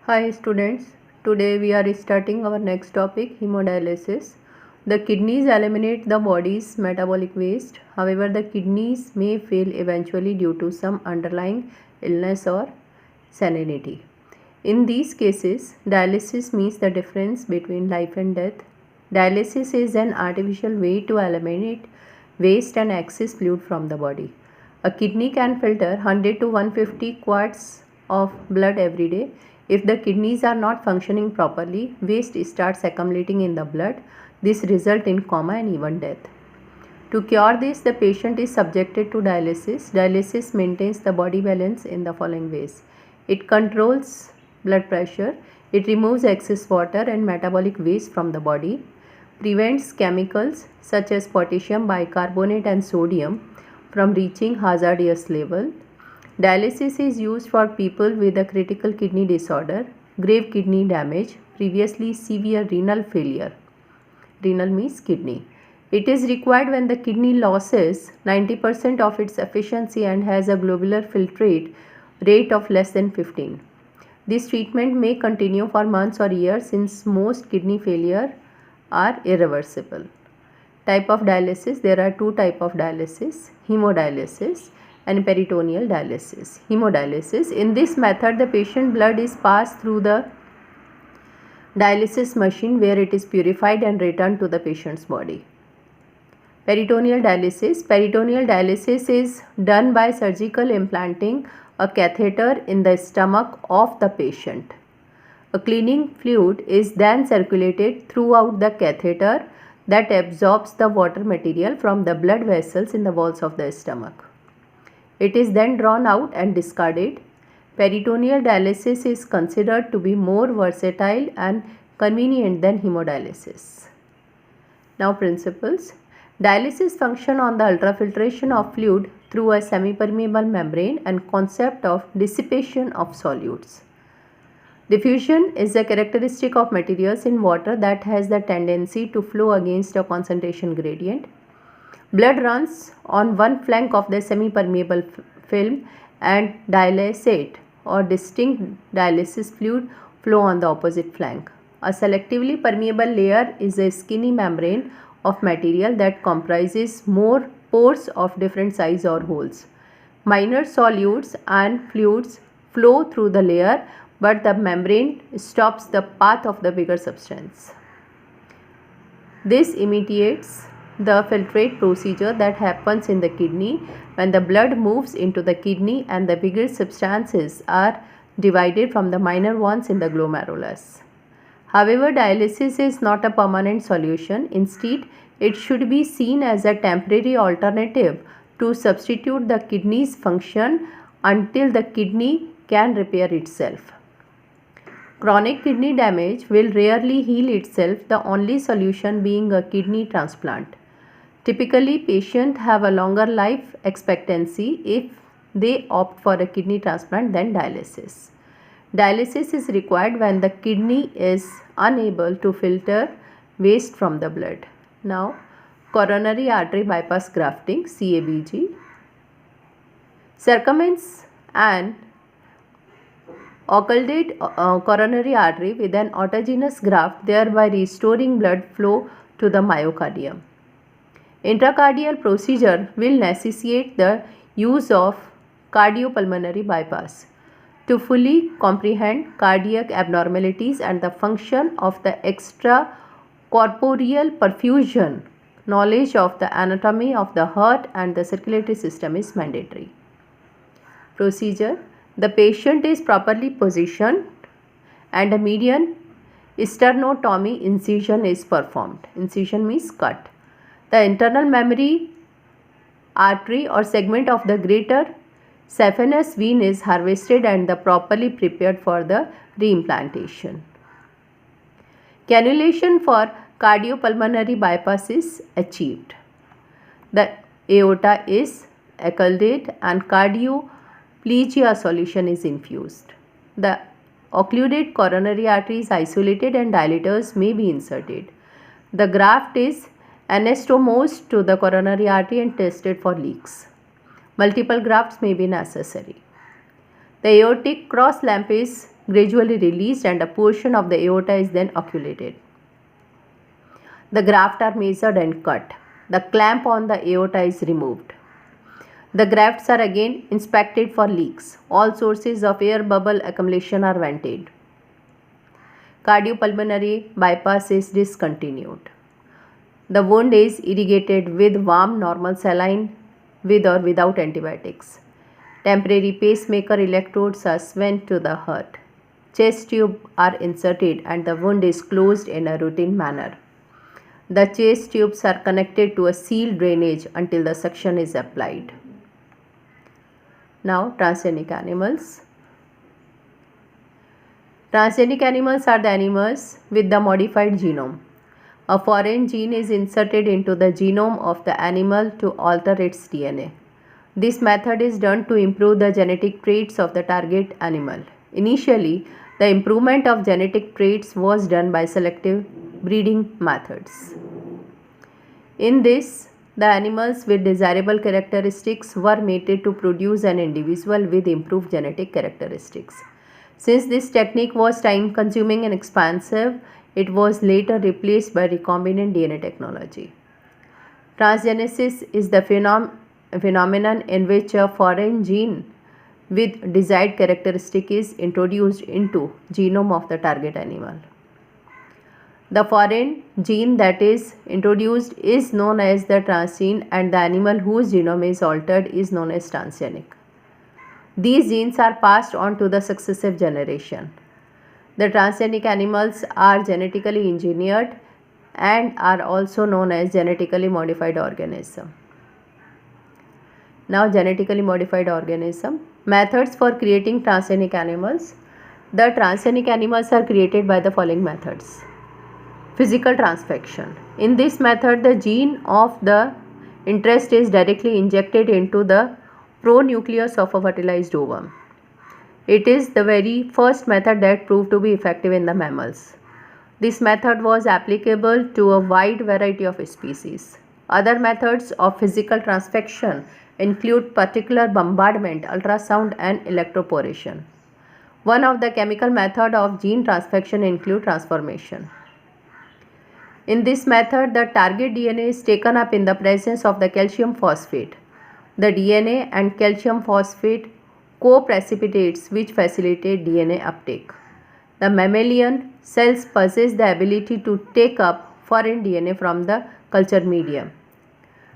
Hi students, today we are starting our next topic, hemodialysis. The kidneys eliminate the body's metabolic waste. However, the kidneys may fail eventually due to some underlying illness or senility. In these cases, dialysis means the difference between life and death. Dialysis is an artificial way to eliminate waste and excess fluid from the body. A kidney can filter 100 to 150 quarts of blood every day. If the kidneys are not functioning properly, waste starts accumulating in the blood. This results in coma and even death. To cure this, the patient is subjected to dialysis. Dialysis maintains the body balance in the following ways. It controls blood pressure, it removes excess water and metabolic waste from the body, prevents chemicals such as potassium bicarbonate and sodium from reaching hazardous level. Dialysis is used for people with a critical kidney disorder, grave kidney damage, previously severe renal failure. Renal means kidney. It is required when the kidney loses 90% of its efficiency and has a globular filtrate rate of less than 15. This treatment may continue for months or years since most kidney failure are irreversible. Type of dialysis, there are two types of dialysis, hemodialysis and peritoneal dialysis. Hemodialysis, in this method the patient blood is passed through the dialysis machine where it is purified and returned to the patient's body. Peritoneal dialysis is done by surgical implanting a catheter in the stomach of the patient. A cleaning fluid is then circulated throughout the catheter that absorbs the water material from the blood vessels in the walls of the stomach. It is then drawn out and discarded. Peritoneal dialysis is considered to be more versatile and convenient than hemodialysis. Now principles. Dialysis function on the ultrafiltration of fluid through a semi-permeable membrane and concept of dissipation of solutes. Diffusion is a characteristic of materials in water that has the tendency to flow against a concentration gradient. Blood runs on one flank of the semi-permeable film and dialysate or distinct dialysis fluid flow on the opposite flank. A selectively permeable layer is a skinny membrane of material that comprises more pores of different size or holes. Minor solutes and fluids flow through the layer, but the membrane stops the path of the bigger substance. This imitates the filtrate procedure that happens in the kidney when the blood moves into the kidney and the bigger substances are divided from the minor ones in the glomerulus. However, dialysis is not a permanent solution. Instead, it should be seen as a temporary alternative to substitute the kidney's function until the kidney can repair itself. Chronic kidney damage will rarely heal itself, the only solution being a kidney transplant. Typically, patients have a longer life expectancy if they opt for a kidney transplant than dialysis. Dialysis is required when the kidney is unable to filter waste from the blood. Now, coronary artery bypass grafting (CABG) circumvents an occluded coronary artery with an autogenous graft, thereby restoring blood flow to the myocardium. Intracardial procedure will necessitate the use of cardiopulmonary bypass. To fully comprehend cardiac abnormalities and the function of the extracorporeal perfusion, knowledge of the anatomy of the heart and the circulatory system is mandatory. Procedure. The patient is properly positioned and a median sternotomy incision is performed. Incision means cut. The internal mammary artery or segment of the greater saphenous vein is harvested and properly prepared for the reimplantation. Cannulation for cardiopulmonary bypass is achieved. The aorta is occluded and cardioplegia solution is infused. The occluded coronary artery is isolated and dilators may be inserted. The graft is anastomosed to the coronary artery and tested for leaks. Multiple grafts may be necessary. The aortic cross lamp is gradually released and a portion of the aorta is then occluded. The grafts are measured and cut. The clamp on the aorta is removed. The grafts are again inspected for leaks. All sources of air bubble accumulation are vented. Cardiopulmonary bypass is discontinued. The wound is irrigated with warm normal saline with or without antibiotics. Temporary pacemaker electrodes are sent to the heart. Chest tubes are inserted and the wound is closed in a routine manner. The chest tubes are connected to a sealed drainage until the suction is applied. Now, transgenic animals. Transgenic animals are the animals with the modified genome. A foreign gene is inserted into the genome of the animal to alter its DNA. This method is done to improve the genetic traits of the target animal. Initially, the improvement of genetic traits was done by selective breeding methods. In this, the animals with desirable characteristics were mated to produce an individual with improved genetic characteristics. Since this technique was time-consuming and expensive, it was later replaced by recombinant DNA technology. Transgenesis is the phenomenon in which a foreign gene with desired characteristic is introduced into genome of the target animal. The foreign gene that is introduced is known as the transgene and the animal whose genome is altered is known as transgenic. These genes are passed on to the successive generation. The transgenic animals are genetically engineered and are also known as genetically modified organism. Now, genetically modified organism. Methods for creating transgenic animals. The transgenic animals are created by the following methods. Physical transfection. In this method, the gene of the interest is directly injected into the pronucleus of a fertilized ovum. It is the very first method that proved to be effective in the mammals. This method was applicable to a wide variety of species. Other methods of physical transfection include particular bombardment, ultrasound, and electroporation. One of the chemical methods of gene transfection include transformation. In this method, the target DNA is taken up in the presence of the calcium phosphate. The DNA and calcium phosphate co-precipitates which facilitate DNA uptake. The mammalian cells possess the ability to take up foreign DNA from the culture medium.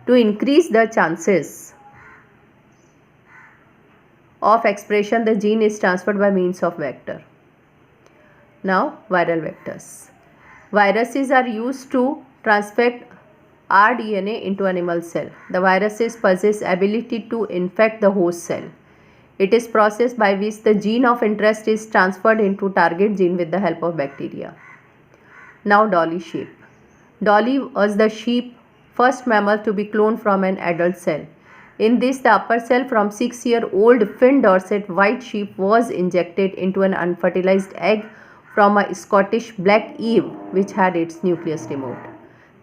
To increase the chances of expression, the gene is transferred by means of vector. Now, viral vectors. Viruses are used to transfect rDNA into animal cell. The viruses possess ability to infect the host cell. It is process by which the gene of interest is transferred into target gene with the help of bacteria. Now, Dolly sheep. Dolly was the sheep first mammal to be cloned from an adult cell. In this, the upper cell from 6-year-old fin dorset white sheep was injected into an unfertilized egg from a Scottish black Eve which had its nucleus removed.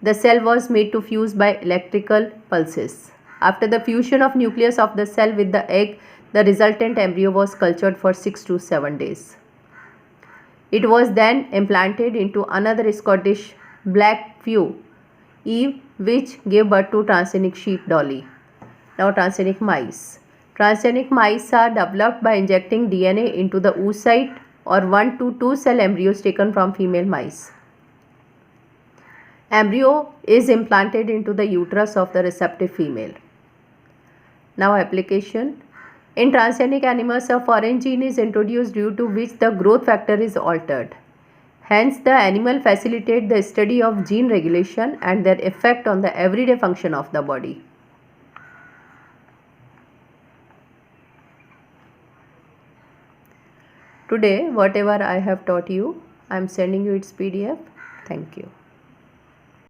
The cell was made to fuse by electrical pulses. After the fusion of nucleus of the cell with the egg, the resultant embryo was cultured for 6 to 7 days. It was then implanted into another Scottish black Eve which gave birth to transgenic sheep Dolly. Now, transgenic mice. Transgenic mice are developed by injecting DNA into the oocyte or 1 to 2 cell embryos taken from female mice. Embryo is implanted into the uterus of the receptive female. Now, application. In transgenic animals, a foreign gene is introduced due to which the growth factor is altered. Hence, the animal facilitates the study of gene regulation and their effect on the everyday function of the body. Today, whatever I have taught you, I am sending you its PDF. Thank you.